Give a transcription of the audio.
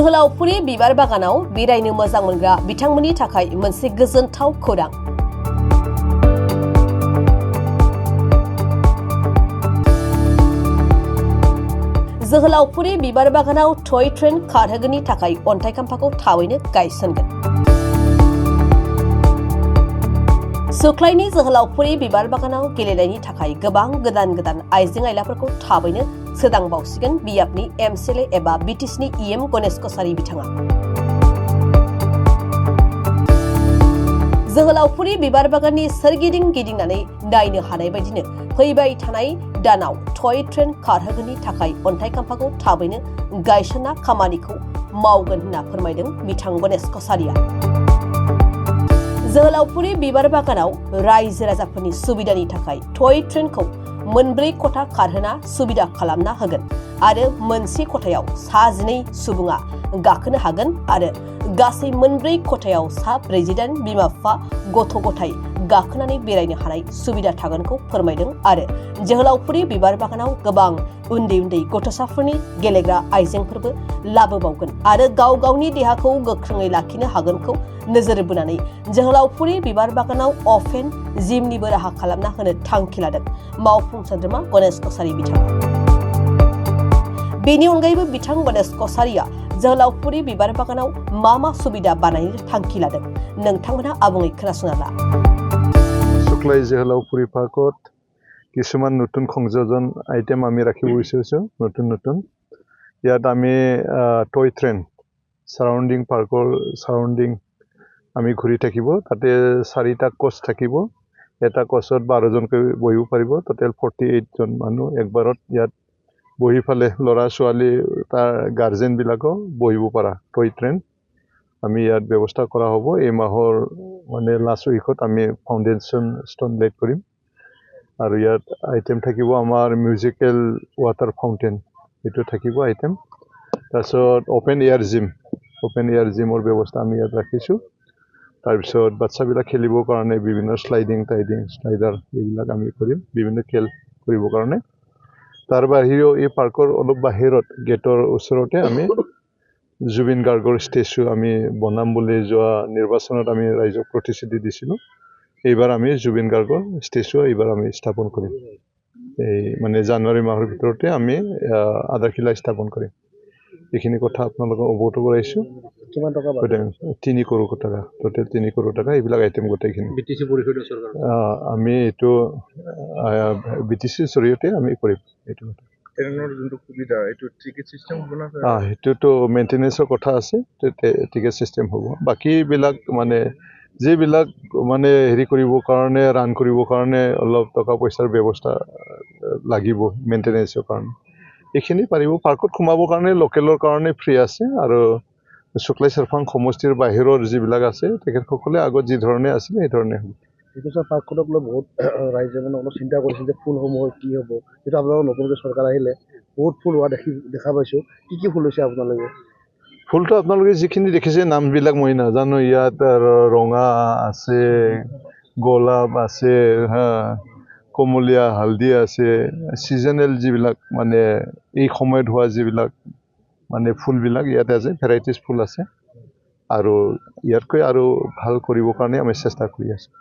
जोहोलावफुरि बिबार बागानाव बेरायनो मोजां मोनग्रा बिथांमोननि थाखाय मोनसे गोजोनथाव खौरां। जोहोलावफुरि बिबार बागानाव टय ट्रेन खारहोगोननि थाखाय अन्थाइ खाम्फाखौ थाबैनो गायसनगोन। सुख्लायनि जोहोलावफुरि बिबार बागानाव गेलेनायनि थाखाय गोबां गोदान आइजें आइलाफोरखौ थाबैनो सोदांबावसिगोन बियाबनि एमसिएलए एबा बिटिसिनि इएम गणेश कसारी बिथाङा। जोहोलावफुरि बिबार बागाननि सोरगिदिं गिदिंनानै नायनो हानाय बायदिनो फैबाय थानाय दानाव टय ट्रेन खारहोगोननि थाखाय अन्थाइ खाम्फाखौ थाबैनो गायसनना खामानिखौ मावगोन होनना फोरमायदों बिथां गणेश कसारीया। जोहोलावफुरि बिबार बागानाव रायजो राजाफोरनि सुबिदानि थाखाय टय ट्रेनखौ मोनब्रै खथा खारहोना सुबिदा खालामना होगोन आरो मोनसे खथायाव 12 सुबुङा गाखोनो हागोन आरो गासै मोनब्रै खथायाव 48 बिमा बिफा गथ' गथाय गाखोनानै बेरायनो हानाय सुबिदा थागोनखौ फोरमायदों आरो जोहोलावफुरि बिबार बागानाव गोबां उन्दै गथ'साफोरनि गेलेग्रा आइजेंफोरबो लाबोबावगोन आरो गावनि देहाखौ गोख्रोङै लाखिनो हागोनखौ नोजोर बोनानै जोहोलावफुरि बिबार बागानाव अपेन जिमनिबो राहा खालामना होनो थांखि लादों मावफुं सोद्रोमा गणेश कसारी बिथाङा। बेनि अनगायैबो बिथां गणेश कसारीया जोहोलावफुरि बिबार बागानाव मा सुबिदा बानायनो थांखि लादों नोंथांमोना आबुङै खोनासंना ला। सुख्लाय जोहोलावफुरि पार्कत কিছুমান নতুন সংযোজন আইটেম আমি ৰাখিব বিচাৰিছো নতুন ইয়াত আমি টয় ট্ৰেইন সাৰাউণ্ডিং পাৰ্কৰ সাৰাউণ্ডিং আমি ঘূৰি থাকিব তাতে 4টা কোচ থাকিব এটা কোচত 12 জনকৈ বহিব পাৰিব টোটেল 48 জন মানুহ একবাৰত ইয়াত বহি ফালে লৰা ছোৱালী তাৰ গাৰ্জেন বিলাকো বহিব পাৰা টয় ট্ৰেইন আমি ইয়াত ব্যৱস্থা কৰা হ'ব এই মাহৰ মানে লাষ্ট উইকত আমি ফাউণ্ডেশ্যন ষ্টন লেট কৰিম আৰু ইয়াত আইটেম থাকিব আমাৰ মিউজিকেল ৱাটাৰ ফাউণ্টেন এটো থাকিব আইটেম তাৰপিছত ওপেন এয়াৰ জিমৰ ব্যৱস্থা আমি ইয়াত ৰাখিছো তাৰপিছত বাচ্চাবিলাক খেলিবৰ কাৰণে বিভিন্ন স্লাইডাৰ এইবিলাক আমি কৰিম বিভিন্ন খেল কৰিবৰ কাৰণে তাৰ বাহিৰেও এই পাৰ্কৰ অলপ বাহিৰত গেটৰ ওচৰতে আমি জুবিন গাৰ্গৰ ষ্টেচু আমি বনাম বুলি যোৱা নিৰ্বাচনত আমি ৰাইজক প্ৰতিশ্ৰুতি দিছিলো এইবাৰ আমি জুবিন গাৰ্গৰ ষ্টেচু এইবাৰ আমি স্থাপন কৰিম এই মানে জানুৱাৰী মাহৰ ভিতৰতে আমি আধাৰশিলা স্থাপন কৰিম এইখিনি কথা আপোনালোকক অৱগত কৰাইছো কিমান টকা বাজেট 3 কোটি টকা টোটেল 3 কোটি টকা এইবিলাক আইটেম গোটেইখিনি বিটিসি পৰিষদৰ চৰকাৰ আমি এটো বিটিসিৰ জৰিয়তে আমি কৰিম এটো ট্ৰেইনৰ যোনটো সুবিধা এটো টিকেট সিস্টেম হ'ব না এটোটো মেইনটেনেন্সৰ কথা আছে টিকেট সিস্টেম হ'ব বাকি বিলাক মানে যেবিলাক মানে হেৰি কৰিবৰ কাৰণে ৰান কৰিবৰ কাৰণে অলপ টকা পইচাৰ ব্যৱস্থা লাগিব মেইনটেনেন্সৰ কাৰণে এইখিনি পাৰিব পাৰ্কত সোমাবৰ কাৰণে লোকেলৰ কাৰণে ফ্ৰী আছে আৰু শুক্লাই চাৰফাং সমষ্টিৰ বাহিৰৰ যিবিলাক আছে তেখেতসকলে আগত যি ধৰণে আছিল এই ধৰণে হ'ব এইটো পাৰ্কখনক লৈ বহুত ৰাইজে মানে অলপ চিন্তা কৰিছিল যে ফুলসমূহৰ কি হ'ব যেটা আপোনালোকৰ নতুনকৈ চৰকাৰ আহিলে বহুত ফুল হোৱা দেখা পাইছো কি ফুল হৈছে আপোনালোকে ফুলটো আপোনালোকে যিখিনি দেখিছে নামবিলাক মই নাজানো ইয়াত ৰঙা আছে গোলাপ আছে কমলীয়া হালধি আছে সিজনেল যিবিলাক মানে এই সময়ত হোৱা যিবিলাক মানে ফুলবিলাক ইয়াতে আছে ভেৰাইটিজ ফুল আছে আৰু ইয়াতকৈ আৰু ভাল কৰিবৰ কাৰণে আমি চেষ্টা কৰি আছো